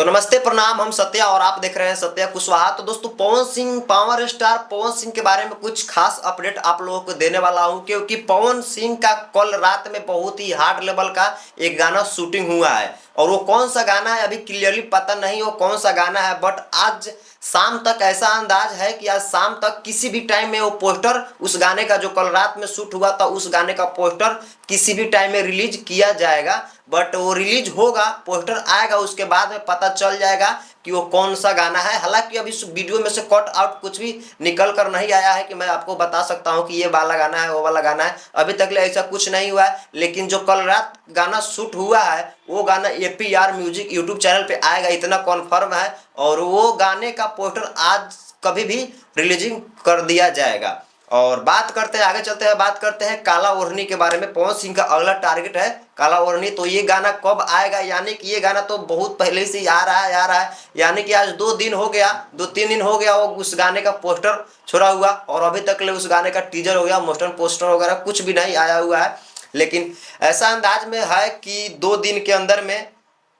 तो नमस्ते प्रणाम, हम सत्या और आप देख रहे हैं सत्या कुशवाहा। तो दोस्तों, पवन सिंह, पावर स्टार पवन सिंह के बारे में कुछ खास अपडेट आप लोगों को देने वाला हूं, क्योंकि पवन सिंह का कल रात में बहुत ही हार्ड लेवल का एक गाना शूटिंग हुआ है। और वो कौन सा गाना है अभी क्लियरली पता नहीं वो कौन सा गाना है, बट आज शाम तक ऐसा अंदाज है कि आज शाम तक किसी भी टाइम में वो पोस्टर, उस गाने का जो कल रात में शूट हुआ था उस गाने का पोस्टर किसी भी टाइम में रिलीज किया जाएगा। बट वो रिलीज होगा, पोस्टर आएगा, उसके बाद में पता चल जाएगा कि वो कौन सा गाना है। हालांकि अभी इस वीडियो में से कट आउट कुछ भी निकल कर नहीं आया है कि मैं आपको बता सकता हूं कि ये वाला गाना है वो वाला गाना है, अभी तक ऐसा कुछ नहीं हुआ है। लेकिन जो कल रात गाना शूट हुआ है वो गाना APR म्यूजिक यूट्यूब चैनल पे आएगा, इतना कॉन्फर्म है। और वो गाने का पोस्टर आज कभी भी रिलीजिंग कर दिया जाएगा। और बात करते हैं, आगे चलते हैं, बात करते हैं काला ओढ़नी के बारे में। पवन सिंह का अगला टारगेट है काला ओढ़नी। तो ये गाना कब आएगा, यानी कि ये गाना तो बहुत पहले से आ रहा है, यानी कि आज 2 दिन हो गया, 2-3 दिन हो गया वो उस गाने का पोस्टर छोड़ा हुआ, और अभी तक ले उस गाने का टीजर हो गया, मोशन पोस्टर वगैरह कुछ भी नहीं आया हुआ है। लेकिन ऐसा अंदाज में है कि 2 दिन के अंदर में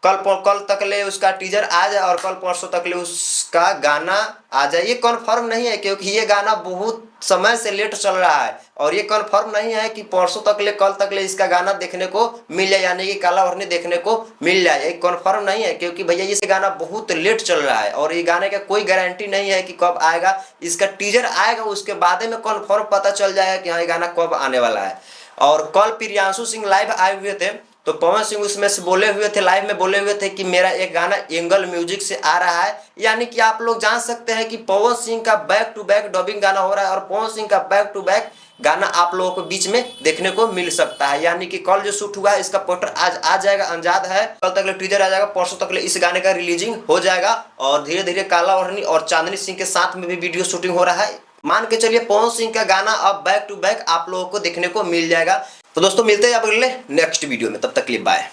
कल तक ले उसका टीजर आ जाए और कल परसों तक ले उसका गाना आ जाए। ये कन्फर्म नहीं है, क्योंकि ये गाना बहुत समय से लेट चल रहा है, और ये कन्फर्म नहीं है कि परसों तक ले, कल तक ले इसका गाना देखने को मिल जाए, यानी कि काला ओढ़नी देखने को मिल जाए। ये कन्फर्म नहीं है, क्योंकि भैया ये गाना बहुत लेट चल रहा है और ये गाने का कोई गारंटी नहीं है कि कब आएगा। इसका टीजर आएगा, उसके बाद में कन्फर्म पता चल जाएगा कि हाँ ये गाना कब आने वाला है। और कल प्रियांशु सिंह लाइव आए हुए थे, तो पवन सिंह उसमें से बोले हुए थे, लाइव में बोले हुए थे कि मेरा एक गाना एंगल म्यूजिक से आ रहा है। यानी कि आप लोग जान सकते हैं कि पवन सिंह का बैक टू बैक डबिंग गाना हो रहा है, और पवन सिंह का बैक टू बैक गाना आप लोगों को बीच में देखने को मिल सकता है। यानी कि कल जो शूट हुआ है इसका पोस्टर आज आ जाएगा, अंदाज है कल तक टीजर आ जाएगा, परसों तक इस गाने का रिलीजिंग हो जाएगा। और धीरे धीरे काला ओढ़नी और चांदनी सिंह के साथ में भी वीडियो शूटिंग हो रहा है। मान के चलिए पवन सिंह का गाना अब बैक टू बैक आप लोगों को देखने को मिल जाएगा। तो दोस्तों, मिलते हैं अब अगले नेक्स्ट वीडियो में, तब तक के लिए बाय।